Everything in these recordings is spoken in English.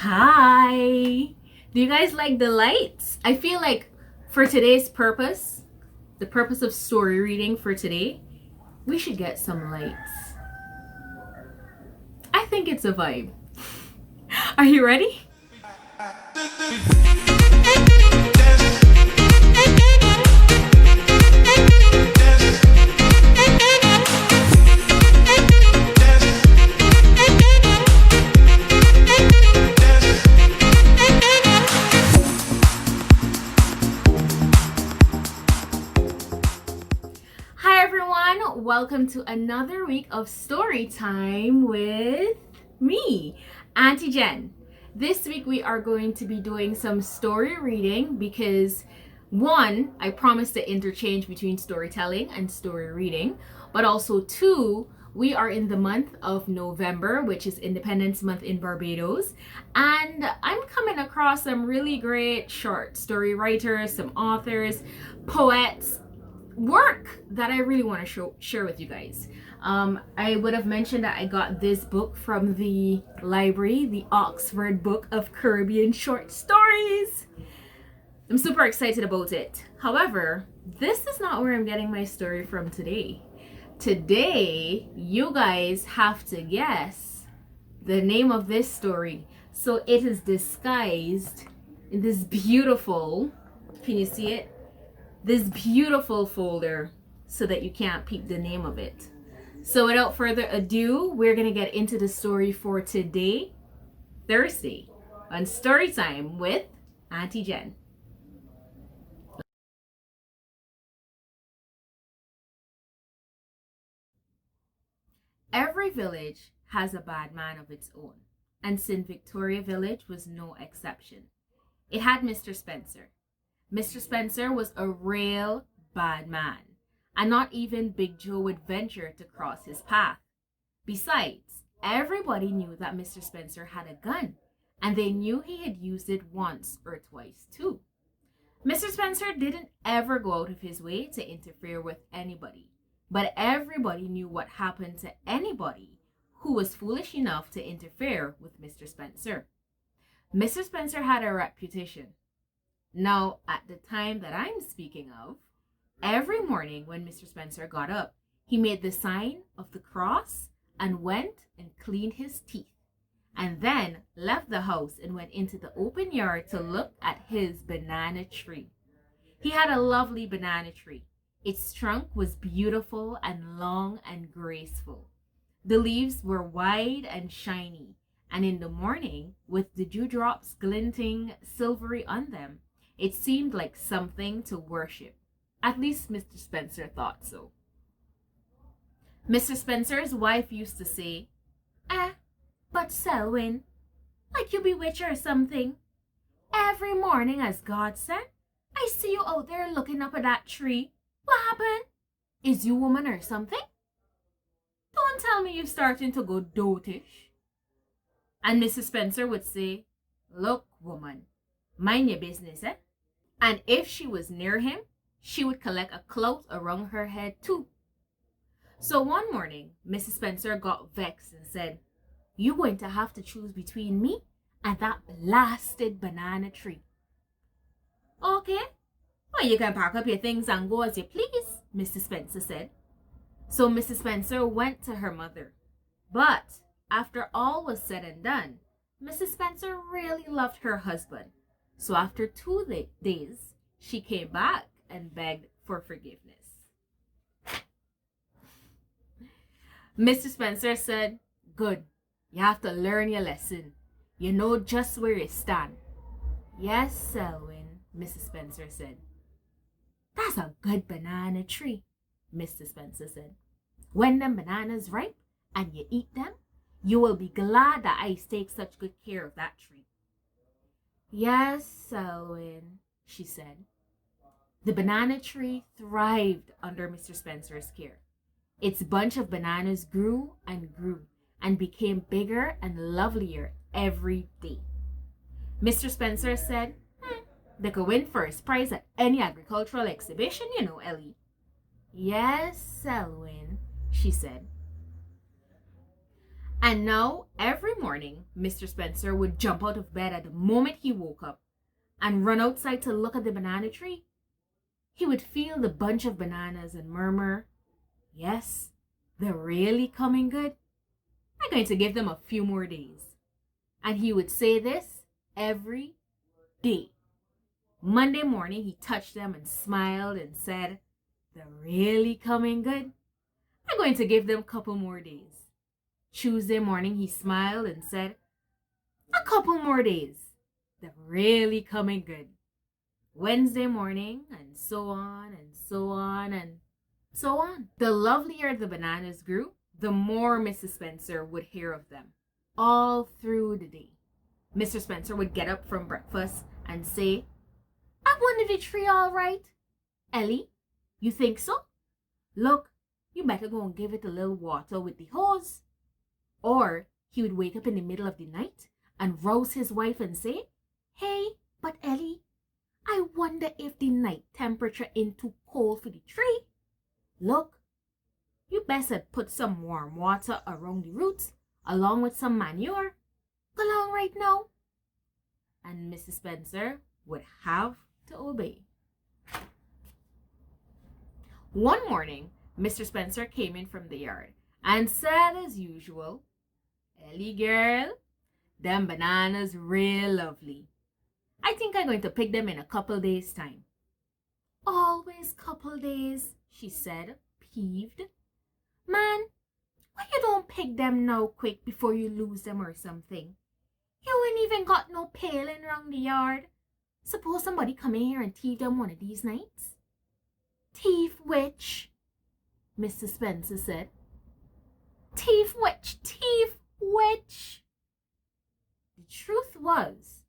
Hi! Do you guys like the lights? I feel like for today's purpose, the purpose of story reading for today, we should get some lights. I think it's a vibe. Are you ready? Welcome to another week of story time with me, Auntie Jen. This week we are going to be doing some story reading because one, I promised to interchange between storytelling and story reading, but also two, we are in the month of November, which is Independence Month in Barbados, and I'm coming across some really great short story writers, some authors, poets, work that I really want to share with you guys. I would have mentioned that I got this book from the library, the Oxford Book of Caribbean Short Stories. I'm super excited about it. However, this is not where I'm getting my story from today. Today, you guys have to guess the name of this story. So it is disguised in this beautiful, can you see it? This beautiful folder so that you can't peep the name of it. So without further ado, we're going to get into the story for today, Thursday, on Story Time with Auntie Jen. Every village has a bad man of its own, and St. Victoria Village was no exception. It had Mr. Spencer. Mr. Spencer was a real bad man, and not even Big Joe would venture to cross his path. Besides, everybody knew that Mr. Spencer had a gun, and they knew he had used it once or twice too. Mr. Spencer didn't ever go out of his way to interfere with anybody, but everybody knew what happened to anybody who was foolish enough to interfere with Mr. Spencer. Mr. Spencer had a reputation. Now, at the time that I'm speaking of, every morning when Mr. Spencer got up, he made the sign of the cross and went and cleaned his teeth, and then left the house and went into the open yard to look at his banana tree. He had a lovely banana tree. Its trunk was beautiful and long and graceful. The leaves were wide and shiny, and in the morning, with the dewdrops glinting silvery on them, it seemed like something to worship. At least Mr. Spencer thought so. Mr. Spencer's wife used to say, but Selwyn, like you bewitch or something. Every morning, as God said, I see you out there looking up at that tree. What happened? Is you woman or something? Don't tell me you're starting to go dotish. And Mrs. Spencer would say, look, woman, mind your business, eh? And if she was near him, she would collect a clout around her head too. So one morning, Mrs. Spencer got vexed and said, you're going to have to choose between me and that blasted banana tree. Okay, well, you can pack up your things and go as you please, Mrs. Spencer said. So Mrs. Spencer went to her mother. But after all was said and done, Mrs. Spencer really loved her husband. So after 2 days, she came back and begged for forgiveness. Mr. Spencer said, good, you have to learn your lesson. You know just where you stand. Yes, Selwyn, Mrs. Spencer said. That's a good banana tree, Mr. Spencer said. When them bananas ripe and you eat them, you will be glad that I take such good care of that tree. Yes, Selwyn, she said. The banana tree thrived under Mr. Spencer's care. Its bunch of bananas grew and became bigger and lovelier every day. Mr. Spencer said, they could win first prize at any agricultural exhibition, you know, Ellie. Yes, Selwyn, she said. And now, every morning, Mr. Spencer would jump out of bed at the moment he woke up and run outside to look at the banana tree. He would feel the bunch of bananas and murmur, "Yes, they're really coming good. I'm going to give them a few more days." And he would say this every day. Monday morning, he touched them and smiled and said, "They're really coming good. I'm going to give them a couple more days." Tuesday morning, he smiled and said, "A couple more days. They're really coming good." Wednesday morning, and so on and so on and so on. The lovelier the bananas grew, the more Mrs. Spencer would hear of them all through the day. Mr. Spencer would get up from breakfast and say, "I wanted the tree all right. Ellie, you think so? Look, you better go and give it a little water with the hose." Or he would wake up in the middle of the night and rouse his wife and say, "Hey, but Ellie, I wonder if the night temperature ain't too cold for the tree. Look, you best had put some warm water around the roots along with some manure. Go along right now." And Mrs. Spencer would have to obey. One morning, Mr. Spencer came in from the yard and said as usual, "Ellie girl, them bananas real lovely. I think I'm going to pick them in a couple days' time." "Always couple days," she said, peeved. "Man, why you don't pick them now quick before you lose them or something? You ain't even got no paling round the yard. Suppose somebody come in here and thief them one of these nights." "Thief which?" Mr. Spencer said. "Thief which? Thief which?" The truth was,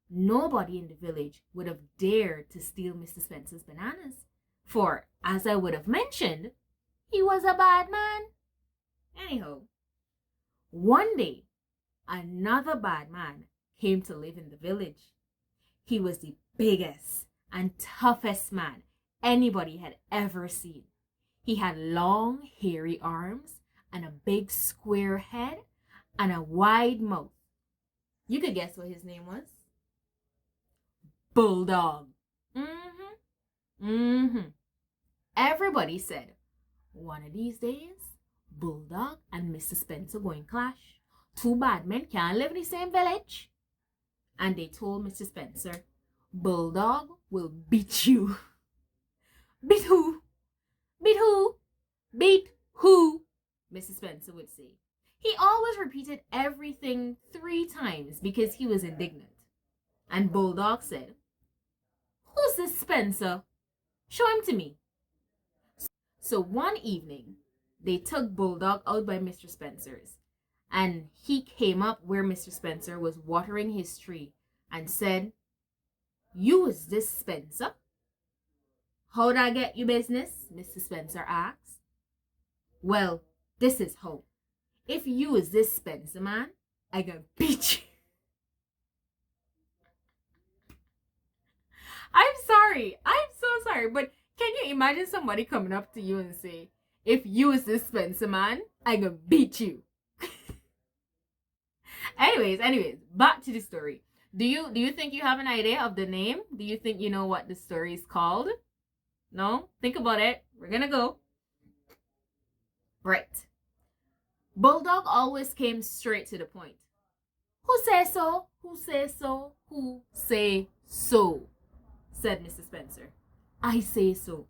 nobody in the village would have dared to steal Mr. Spencer's bananas, for, as I would have mentioned, he was a bad man. Anyhow, one day, another bad man came to live in the village. He was the biggest and toughest man anybody had ever seen. He had long, hairy arms and a big square head and a wide mouth. You could guess what his name was. Bulldog. Everybody said, one of these days, Bulldog and Mr. Spencer going clash. Two bad men can't live in the same village. And they told Mr. Spencer, "Bulldog will beat you." "Beat who? Beat who? Beat who?" Mr. Spencer would say. He always repeated everything 3 times because he was indignant. And Bulldog said, "Who's this Spencer? Show him to me." So one evening, they took Bulldog out by Mr. Spencer's, and he came up where Mr. Spencer was watering his tree and said, "You is this Spencer?" "How'd I get you business?" Mr. Spencer asked. "Well, this is how. If you is this Spencer man, I gonna beat you." I'm sorry. I'm so sorry. But can you imagine somebody coming up to you and say, "If you is this Spencer man, I gonna beat you"? Anyways, back to the story. Do you think you have an idea of the name? Do you think you know what the story is called? No? Think about it. We're gonna go. Right. Bulldog always came straight to the point. "Who say so? Who say so? Who say so?" said Mr. Spencer. "I say so."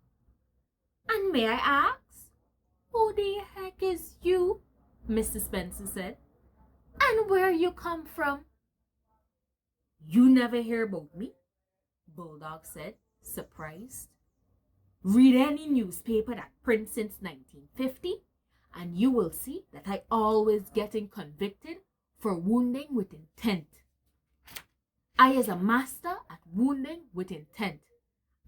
"And may I ask, who the heck is you?" Mr. Spencer said. "And where you come from?" "You never hear about me?" Bulldog said, surprised. "Read any newspaper that prints since 1950, and you will see that I always getting convicted for wounding with intent. I is a master at wounding with intent.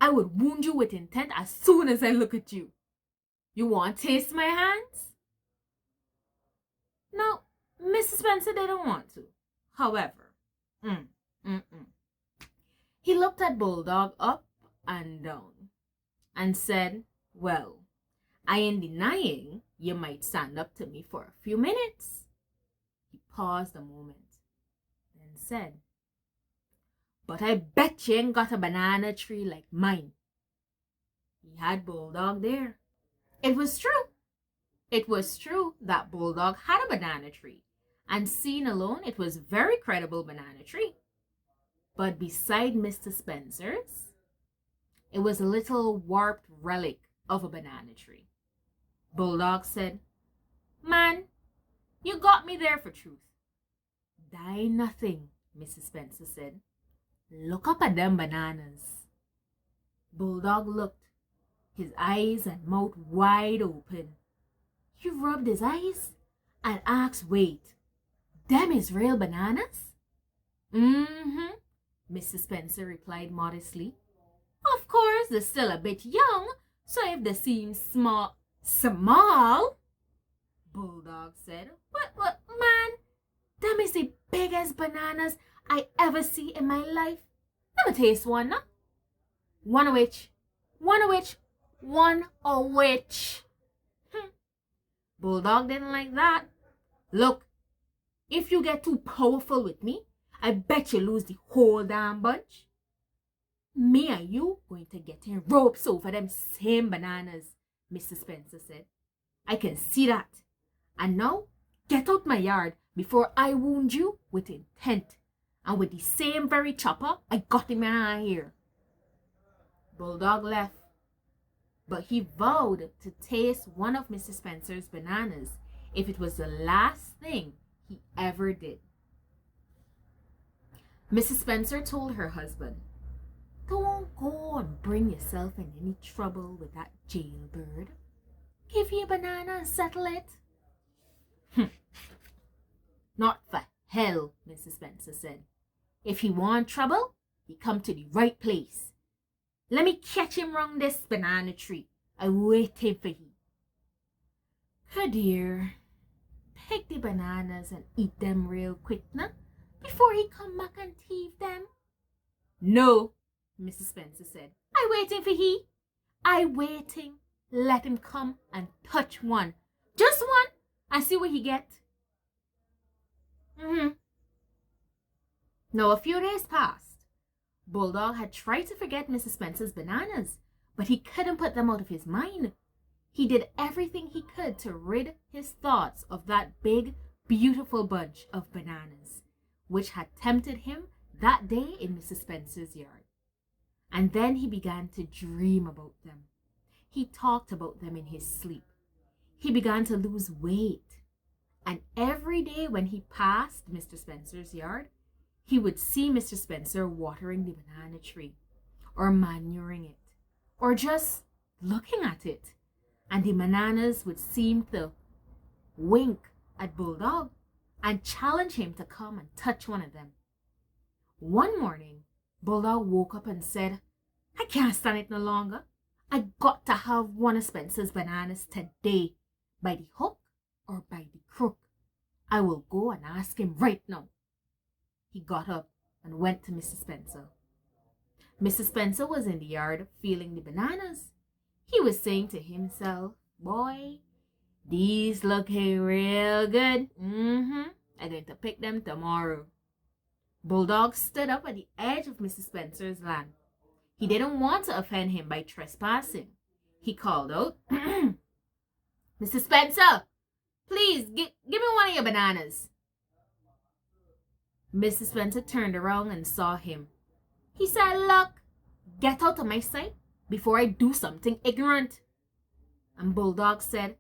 I would wound you with intent as soon as I look at you. You want to taste my hands?" Now, Mr. Spencer didn't want to. However, he looked at Bulldog up and down and said, "Well, I ain't denying you might stand up to me for a few minutes." paused a moment, then said, "But I bet you ain't got a banana tree like mine." He had Bulldog there. It was true. It was true that Bulldog had a banana tree, and seen alone, it was a very credible banana tree. But beside Mr. Spencer's, it was a little warped relic of a banana tree. Bulldog said, "Man, you got me there for truth." "Die nothing," Mrs. Spencer said. "Look up at them bananas." Bulldog looked, his eyes and mouth wide open. He rubbed his eyes and asked, "Wait, them is real bananas?" "Mm-hmm," Mrs. Spencer replied modestly. "Of course, they're still a bit young, so if they seem small, Bulldog said. What, man? Them is the biggest bananas I ever see in my life. Let me taste one, no? One of which. Bulldog didn't like that. "Look, if you get too powerful with me, I bet you lose the whole damn bunch." "Me and you going to get in ropes over them same bananas," Mr. Spencer said. "I can see that. And now, get out my yard before I wound you with intent, and with the same very chopper I got in my hand here." Bulldog left, but he vowed to taste one of Mr. Spencer's bananas if it was the last thing he ever did. Mrs. Spencer told her husband, "Don't go and bring yourself in any trouble with that jailbird. Give you a banana and settle it." "Not for hell," Mrs. Spencer said. "If he want trouble, he come to the right place. Let me catch him round this banana tree. I waiting for he." "Good dear, pick the bananas and eat them real quick now, before he come back and thieve them." "No," Mrs. Spencer said. "I waiting for he. I waiting. Let him come and touch one. Just one, and see what he get." Now, a few days passed. Bulldog had tried to forget Mrs. Spencer's bananas, but he couldn't put them out of his mind. He did everything he could to rid his thoughts of that big, beautiful bunch of bananas, which had tempted him that day in Mrs. Spencer's yard. And then he began to dream about them. He talked about them in his sleep. He began to lose weight. And every day when he passed Mr. Spencer's yard, he would see Mr. Spencer watering the banana tree, or manuring it, or just looking at it. And the bananas would seem to wink at Bulldog and challenge him to come and touch one of them. One morning, Bulldog woke up and said, "I can't stand it no longer. I got to have one of Spencer's bananas today, by the hook or by the crook. I will go and ask him right now." He got up and went to Mrs. Spencer. Mrs. Spencer was in the yard feeling the bananas. He was saying to himself, "Boy, these looking real good. I'm going to pick them tomorrow." Bulldog stood up at the edge of Mrs. Spencer's land. He didn't want to offend him by trespassing. He called out, "Mrs. Spencer, please give me one of your bananas." Mrs. Spencer turned around and saw him. He said, "Look, get out of my sight before I do something ignorant." And Bulldog said,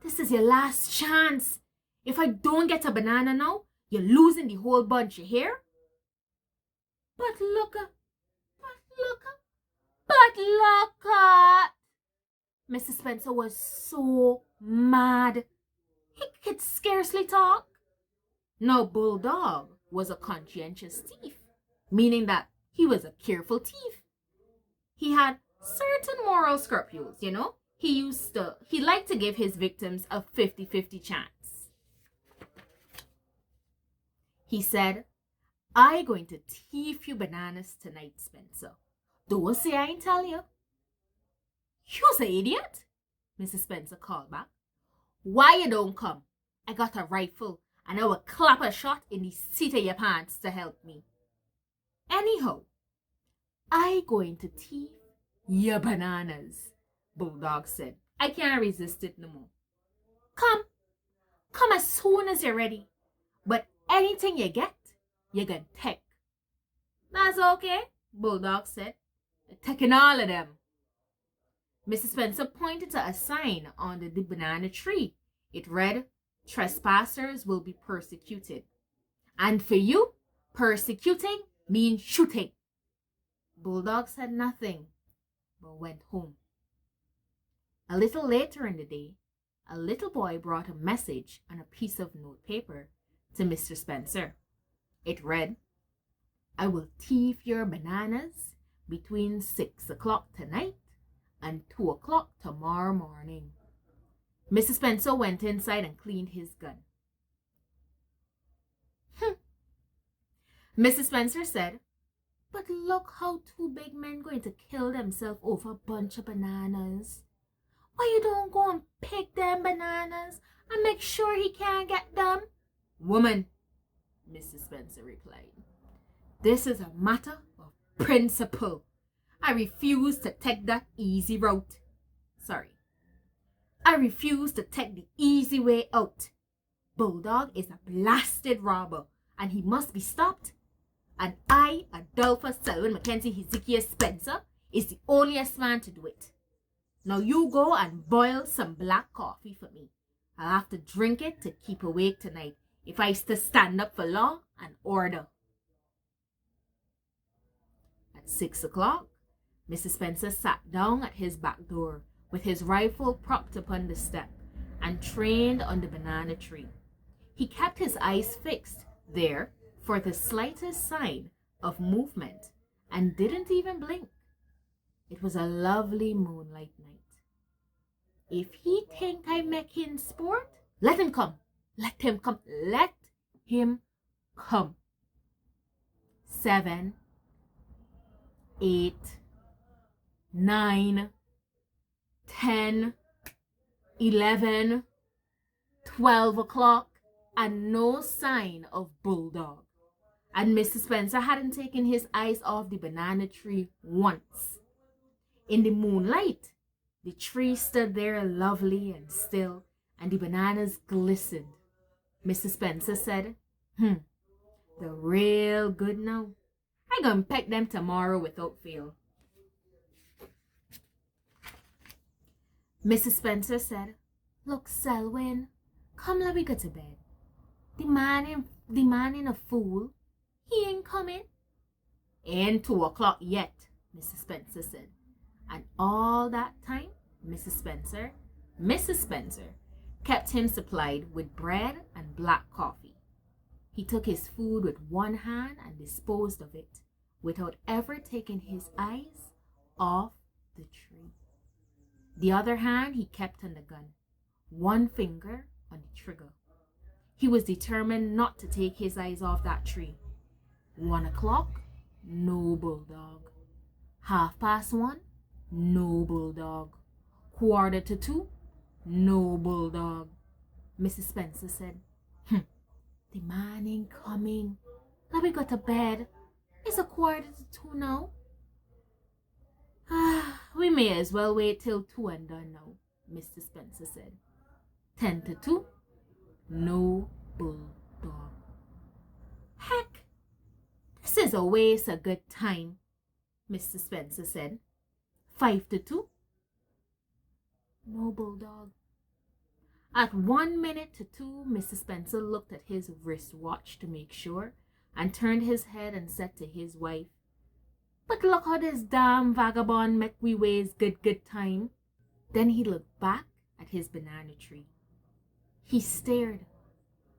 "This is your last chance. If I don't get a banana now, you're losing the whole bunch, you hear?" But look at. Mrs. Spencer was so mad. He could scarcely talk. Now, Bulldog was a conscientious thief, meaning that he was a careful thief. He had certain moral scruples, He liked to give his victims a 50-50 chance. He said, "I going to thief you bananas tonight, Spencer. Don't say I ain't tell you." "You's an idiot," Mrs. Spencer called back. "Why you don't come? I got a rifle and I will clap a shot in the seat of your pants to help me. Anyhow, I going to thief your bananas, Bulldog said. I can't resist it no more. Come as soon as you're ready. But anything you get, you can take. That's okay, Bulldog said. Taking all of them. Mrs. Spencer pointed to a sign under the banana tree. It read, "Trespassers will be persecuted." And for you, persecuting means shooting. Bulldog said nothing, but went home. A little later in the day, a little boy brought a message on a piece of notepaper to Mr. Spencer. It read, "I will thief your bananas between 6 o'clock tonight and 2 o'clock tomorrow morning." Mrs. Spencer went inside and cleaned his gun. Mrs. Spencer said, "But look how two big men going to kill themselves over a bunch of bananas. Why you don't go and pick them bananas and make sure he can't get them?" "Woman," Mrs. Spencer replied, "this is a matter of principle. I refuse to take that easy route. I refuse to take the easy way out. Bulldog is a blasted robber and he must be stopped. And I, Adolphus Selwyn Mackenzie Hezekiah Spencer, is the onlyest man to do it. Now you go and boil some black coffee for me. I'll have to drink it to keep awake tonight if I to stand up for law and order." At 6 o'clock, Mr. Spencer sat down at his back door with his rifle propped upon the step and trained on the banana tree. He kept his eyes fixed there for the slightest sign of movement and didn't even blink. It was a lovely moonlight night. If he think I'm making sport, let him come. Let him come. Let him come. 7, 8, 9, 10, 11, 12 o'clock, and no sign of Bulldog. And Mr. Spencer hadn't taken his eyes off the banana tree once. In the moonlight, the tree stood there lovely and still, and the bananas glistened. Mr. Spencer said, "They're real good now. I gonna pick them tomorrow without fail." Mrs. Spencer said, "Look, Selwyn, come let me go to bed. The man in a fool. He ain't coming." "Ain't 2 o'clock yet," Mrs. Spencer said. And all that time, Mrs. Spencer kept him supplied with bread and black coffee. He took his food with one hand and disposed of it without ever taking his eyes off the tree. The other hand he kept on the gun, one finger on the trigger. He was determined not to take his eyes off that tree. 1 o'clock, no Bulldog. 1:30, no Bulldog. 1:45, no Bulldog. Mrs. Spencer said, "The man ain't coming. Let me go to bed. It's 1:45 now." "We may as well wait till 2 and done now," Mr. Spencer said. 1:50, no Bulldog. "Heck, this is a waste of good time," Mr. Spencer said. 1:55, no Bulldog. At 1:02, Mr. Spencer looked at his wristwatch to make sure and turned his head and said to his wife, "But look how this damn vagabond make we waste good time." Then he looked back at his banana tree. He stared,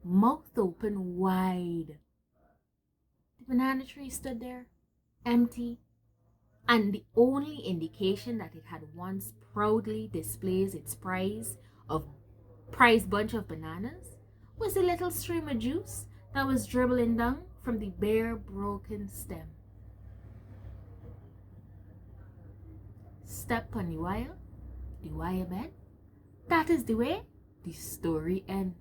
mouth open wide. The banana tree stood there, empty, and the only indication that it had once proudly displayed its prize bunch of bananas was a little stream of juice that was dribbling down from the bare broken stem. Step on the wire bed. That is the way the story ends.